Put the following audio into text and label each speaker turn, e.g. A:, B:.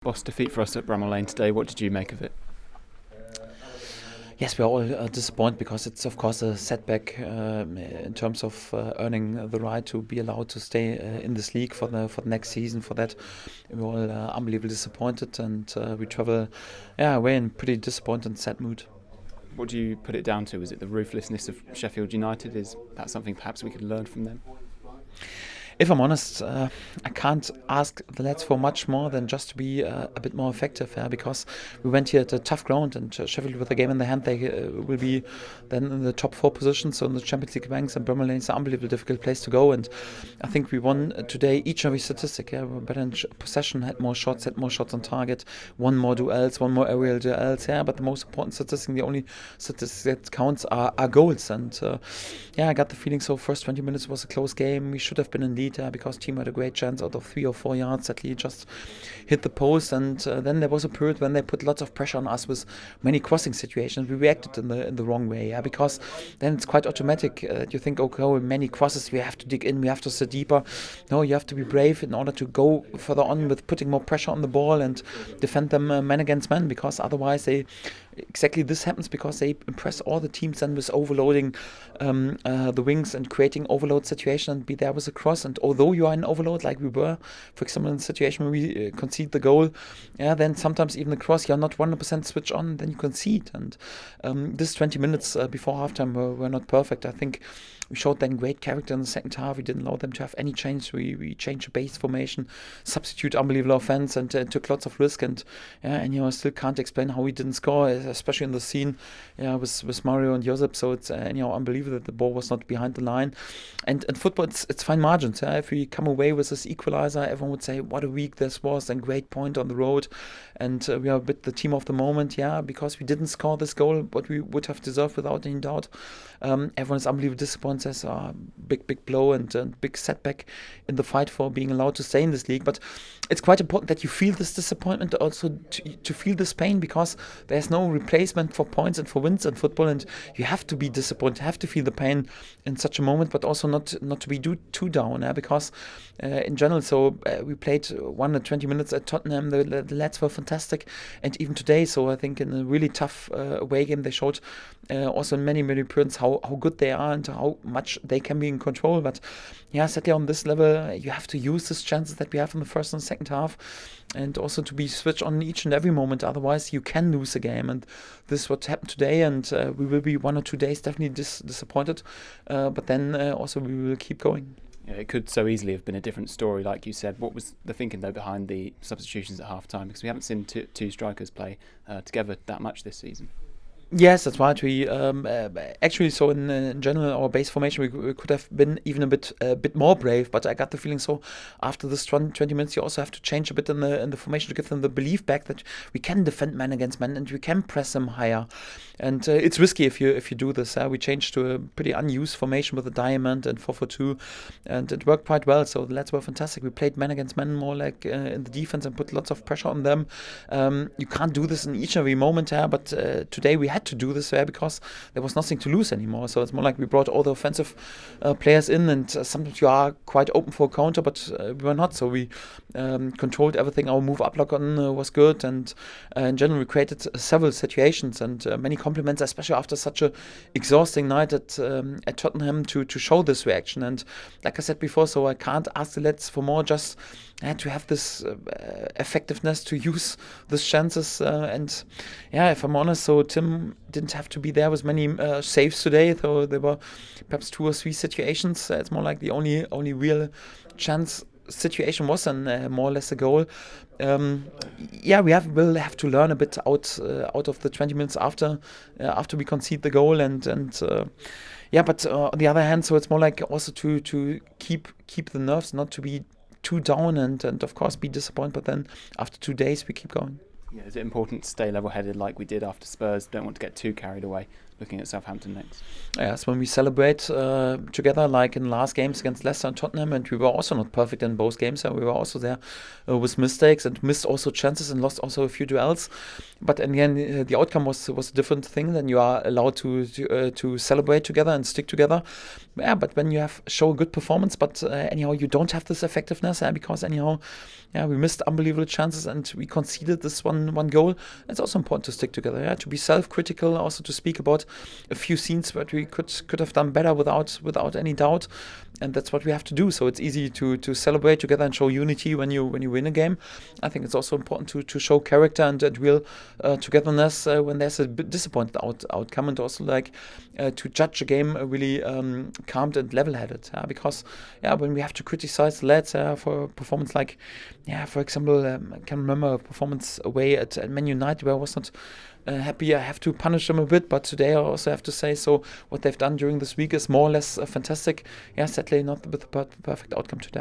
A: Boss defeat for us at Bramall Lane today. What did you make of it?
B: Yes, we're all disappointed because it's of course a setback in terms of earning the right to be allowed to stay in this league for the next season. For that, we're all unbelievably disappointed, and we travel, away in pretty disappointed and sad mood.
A: What do you put it down to? Is it the ruthlessness of Sheffield United? Is that something perhaps we could learn from them?
B: If I'm honest, I can't ask the lads for much more than just to be a bit more effective, because we went here at a tough ground, and Sheffield, with the game in the hand, they will be then in the top 4 positions, so in the Champions League ranks, and Bramall Lane is an unbelievably difficult place to go, and I think we won today each and every statistic. We were better in possession, had more shots on target, won more duels, won more aerial duels, but the most important statistic, the only statistic that counts are goals, and I got the feeling so first 20 minutes was a close game. We should have been in lead because team had a great chance out of 3 or 4 yards that he just hit the post, and then there was a period when they put lots of pressure on us with many crossing situations. We reacted in the wrong way, because then it's quite automatic. You think, okay, many crosses, we have to dig in, we have to sit deeper. No, you have to be brave in order to go further on with putting more pressure on the ball and defend them man against man, because otherwise exactly this happens because they impress all the teams then with overloading the wings and creating overload situation and be there with a cross. And although you are in overload, like we were, for example, in the situation where we concede the goal, then sometimes even the cross, you're not 100% switch on, then you concede. And this 20 minutes before halftime were not perfect. I think we showed then great character in the second half. We didn't allow them to have any change. We changed the base formation, substitute unbelievable offense, and took lots of risk. And I still can't explain how we didn't score, especially in the scene with Mario and Josip. So it's unbelievable that the ball was not behind the line. And football, it's fine margins. If we come away with this equalizer, everyone would say what a week this was, and great point on the road. And we are a bit the team of the moment, because we didn't score this goal, what we would have deserved without any doubt. Everyone is unbelievably disappointed. Says big blow and big setback in the fight for being allowed to stay in this league. But it's quite important that you feel this disappointment, also to feel this pain, because there's no replacement for points and for wins in football, and you have to be disappointed, have to feel the pain in such a moment, but also not to be too down, because in general, so we played 120 minutes at Tottenham. The lads were fantastic, and even today, so I think in a really tough away game, they showed also in many appearances how good they are and how much they can be in control. But sadly on this level, you have to use these chances that we have in the first and second half, and also to be switched on each and every moment. Otherwise, you can lose a game, and this is what happened today. And we will be 1 or 2 days definitely disappointed, but then also we will keep going.
A: Yeah, it could so easily have been a different story, like you said. What was the thinking though behind the substitutions at half time? Because we haven't seen two strikers play together that much this season.
B: Yes, that's right. We actually, so in general, our base formation, we could have been even a bit more brave. But I got the feeling so after this 20 minutes, you also have to change a bit in the formation to give them the belief back that we can defend man against man and we can press them higher. And it's risky if you do this. We changed to a pretty unused formation with a diamond and 4-4-2, and it worked quite well. So the lads were fantastic. We played man against man more like in the defense and put lots of pressure on them. You can't do this in each and every moment, but today we had to do this because there was nothing to lose anymore. So it's more like we brought all the offensive players in, and sometimes you are quite open for a counter, but we were not. So we controlled everything. Our move up lock on was good, and in general we created several situations and many compliments, especially after such a exhausting night at Tottenham, to show this reaction. And like I said before, so I can't ask the lads for more, just to have this effectiveness to use these chances. And if I'm honest, so Tim didn't have to be there with many saves today, though there were perhaps 2 or 3 situations. It's more like the only real chance situation was more or less a goal. We will have to learn a bit out of the 20 minutes after we concede the goal, but on the other hand, so it's more like also to keep the nerves, not to be too down, and of course be disappointed, but then after 2 days we keep going.
A: Yeah, is it important to stay level-headed like we did after Spurs? Don't want to get too carried away. looking at Southampton next.
B: Yes, when we celebrate together, like in last games against Leicester and Tottenham, and we were also not perfect in both games, and we were also there with mistakes and missed also chances and lost also a few duels. But in the end, the outcome was a different thing. Then you are allowed to celebrate together and stick together. Yeah, but when you show a good performance, but anyhow you don't have this effectiveness, because anyhow, we missed unbelievable chances and we conceded this one goal. It's also important to stick together, to be self-critical, also to speak about a few scenes that we could have done better without any doubt, and that's what we have to do. So it's easy to celebrate together and show unity when you win a game. I think it's also important to show character and real togetherness when there's a bit disappointed outcome, and also to judge a game really calmed and level-headed. Because when we have to criticize the lads for a performance like, for example, I can remember a performance away at Man United where I was not happy. I have to punish them a bit, but today I also have to say, so what they've done during this week is more or less fantastic. Sadly not with the perfect outcome today.